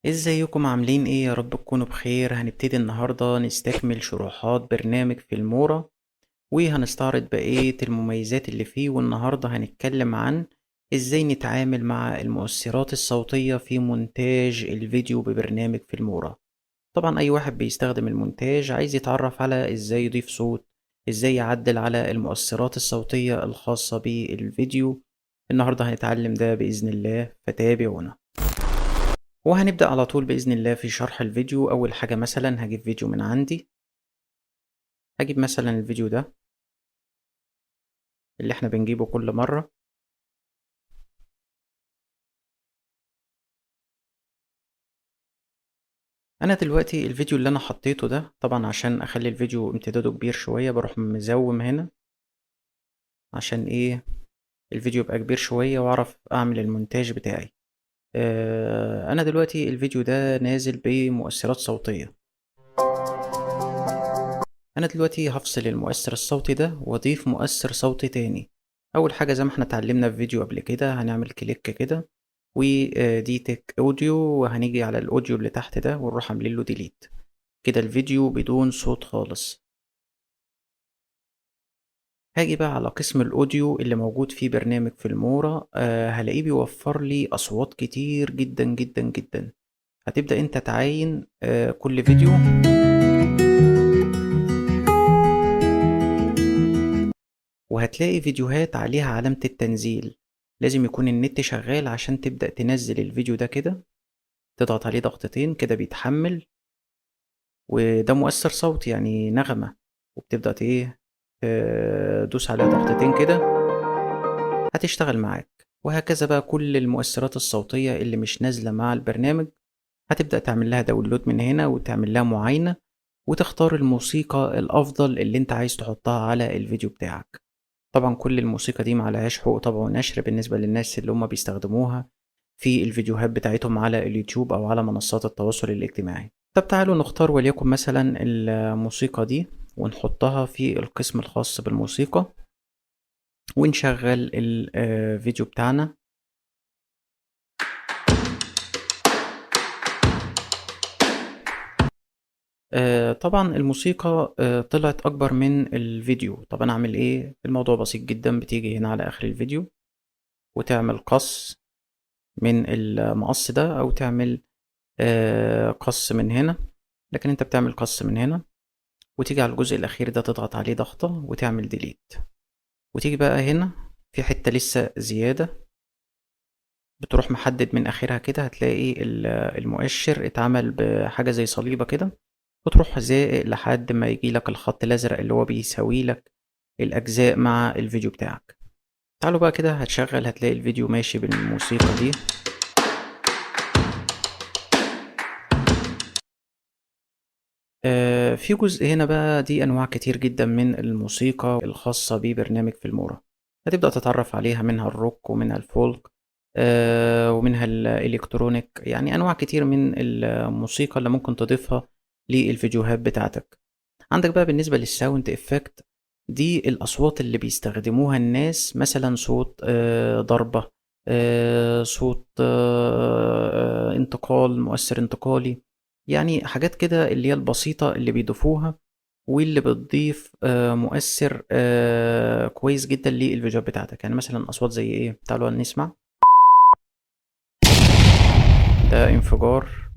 ازيكم عاملين ايه؟ يا رب تكونوا بخير. هنبتدي النهاردة نستكمل شروحات برنامج فيلمورا، وهنستعرض بقية المميزات اللي فيه. والنهاردة هنتكلم عن ازاي نتعامل مع المؤثرات الصوتية في مونتاج الفيديو ببرنامج فيلمورا. طبعا اي واحد بيستخدم المونتاج عايز يتعرف على ازاي يضيف صوت، ازاي يعدل على المؤثرات الصوتية الخاصة بالفيديو. النهاردة هنتعلم ده بإذن الله، فتابعونا. وهنبدأ على طول بإذن الله في شرح الفيديو. أول حاجة مثلا هجيب فيديو من عندي، هجيب مثلا الفيديو ده اللي احنا بنجيبه كل مرة. أنا دلوقتي الفيديو اللي أنا حطيته ده، طبعا عشان أخلي الفيديو امتداده كبير شوية بروح مزوم هنا عشان إيه الفيديو يبقى كبير شوية وأعرف أعمل المونتاج بتاعي. أنا دلوقتي الفيديو ده نازل بمؤثرات صوتية. أنا دلوقتي هفصل المؤثر الصوتي ده وأضيف مؤثر صوتي تاني. أول حاجة زي ما احنا اتعلمنا في فيديو قبل كده هنعمل كليك كده ودي تك اوديو، وهنيجي على الاوديو اللي تحت ده ونروح عاملين له ديليت. كده الفيديو بدون صوت خالص. هاجي بقى على قسم الاوديو اللي موجود فيه برنامج فيلمورا، هلاقيه بيوفر لي اصوات كتير جدا جدا جدا. هتبدأ انت تعاين كل فيديو، وهتلاقي فيديوهات عليها علامة التنزيل. لازم يكون النت شغال عشان تبدأ تنزل الفيديو ده كده. تضغط عليه ضغطتين كده بيتحمل، وده مؤثر صوتي يعني نغمة. وبتبدأ ايه تدوس عليها ضغطتين كده هتشتغل معاك. وهكذا بقى كل المؤثرات الصوتية اللي مش نازلة مع البرنامج هتبدأ تعمل لها داونلود من هنا وتعمل لها معاينة، وتختار الموسيقى الأفضل اللي انت عايز تحطها على الفيديو بتاعك. طبعا كل الموسيقى دي معلهاش حقوق طبع ونشر بالنسبة للناس اللي هم بيستخدموها في الفيديوهات بتاعتهم على اليوتيوب أو على منصات التواصل الاجتماعي. طب تعالوا نختار وليكن مثلا الموسيقى دي ونحطها في القسم الخاص بالموسيقى ونشغل الفيديو بتاعنا. طبعا الموسيقى طلعت أكبر من الفيديو. طب أنا أعمل إيه؟ الموضوع بسيط جدا. بتيجي هنا على آخر الفيديو وتعمل قص من المقص ده، أو تعمل قص من هنا. لكن أنت بتعمل قص من هنا وتيجي على الجزء الأخير ده تضغط عليه ضغطة وتعمل ديليت. وتيجي بقى هنا في حتة لسه زيادة، بتروح محدد من آخرها كده هتلاقي المؤشر اتعمل بحاجة زي صليبة كده، وتروح زائق لحد ما يجي لك الخط الأزرق اللي هو بيساوي لك الأجزاء مع الفيديو بتاعك. تعالوا بقى كده هتشغل هتلاقي الفيديو ماشي بالموسيقى دي. في جزء هنا بقى دي أنواع كتير جدا من الموسيقى الخاصة ببرنامج فيلمورا. هتبدأ تتعرف عليها، منها الروك ومنها الفولك ومنها الإلكترونيك. يعني أنواع كتير من الموسيقى اللي ممكن تضيفها للفيديوهات بتاعتك. عندك بقى بالنسبة للساوند إفكت، دي الأصوات اللي بيستخدموها الناس، مثلا صوت ضربة، صوت انتقال، مؤثر انتقالي. يعني حاجات كده اللي هي البسيطة اللي بيضيفوها واللي بتضيف مؤثر كويس جدا للفيديوهات بتاعتك. يعني مثلا أصوات زي إيه؟ تعالوا نسمع. ده انفجار.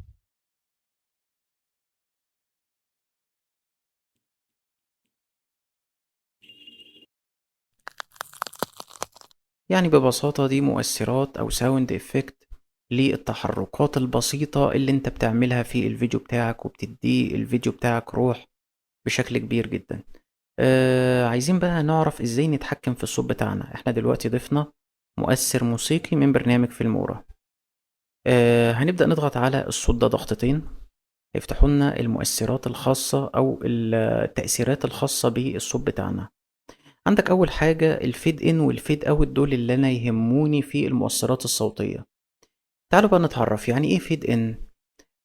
يعني ببساطة دي مؤثرات أو ساوند إفكت للتحركات البسيطة اللي انت بتعملها في الفيديو بتاعك، وبتدي الفيديو بتاعك روح بشكل كبير جدا. عايزين بقى نعرف ازاي نتحكم في الصوت بتاعنا. احنا دلوقتي ضفنا مؤثر موسيقي من برنامج فيلمورا. هنبدأ نضغط على الصوت ده ضغطتين، يفتحوا لنا المؤثرات الخاصة أو التأثيرات الخاصة بالصوت بتاعنا. عندك أول حاجة الفيد إن والفيد أوت، دول اللي أنا يهموني في المؤثرات الصوتية. تعالوا بقى نتعرف يعني إيه فيد إن.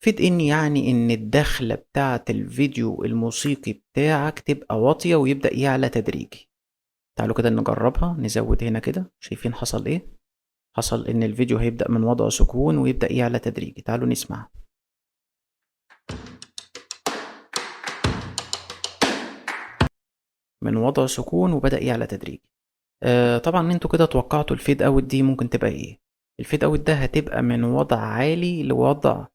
فيد إن يعني إن الدخلة بتاعة الفيديو الموسيقي بتاعك تبقى واطية ويبدأ يعلى تدريجي. تعالوا كده نجربها، نزود هنا كده. شايفين حصل إيه؟ حصل إن الفيديو هيبدأ من وضع سكون ويبدأ يعلى تدريجي. تعالوا نسمع. من وضع سكون وبدأ يعلى تدريجي. طبعا انتوا كده توقعتوا الفيد اوت دي ممكن تبقى ايه. الفيد اوت ده هتبقى من وضع عالي لوضع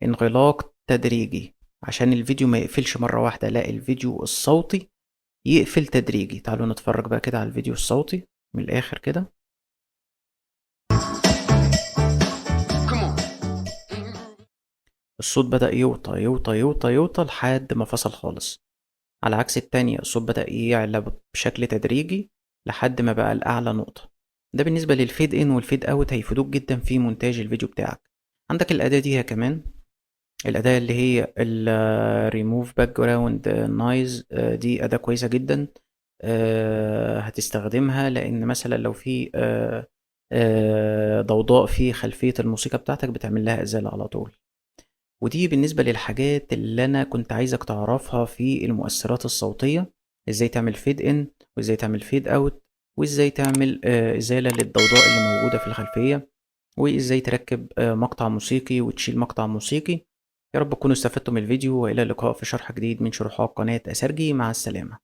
انغلاق تدريجي عشان الفيديو ما يقفلش مرة واحدة، لا الفيديو الصوتي يقفل تدريجي. تعالوا نتفرج بقى كده على الفيديو الصوتي من الآخر كده. الصوت بدأ يوطى يوطى يوطى يوطى لحد ما فصل خالص، على عكس التانية الصوت بدأ يعلى بشكل تدريجي لحد ما بقى الأعلى نقطة. ده بالنسبة للفيد إن والفيد أوت هيفيدوك جدا في مونتاج الفيديو بتاعك. عندك الأداة دي هي كمان، الأداة اللي هي ال Remove Background Noise، دي أداة كويسة جدا. هتستخدمها لأن مثلا لو في ضوضاء في خلفية الموسيقى بتاعتك بتعمل لها إزالة على طول. ودي بالنسبة للحاجات اللي أنا كنت عايزك تعرفها في المؤثرات الصوتية، إزاي تعمل فيد إن وإزاي تعمل فيد أوت وإزاي تعمل إزالة للضوضاء اللي موجودة في الخلفية، وإزاي تركب مقطع موسيقي وتشيل مقطع موسيقي. يا رب تكونوا استفدتم من الفيديو، وإلى اللقاء في شرح جديد من شروحات قناة أسرجي. مع السلامة.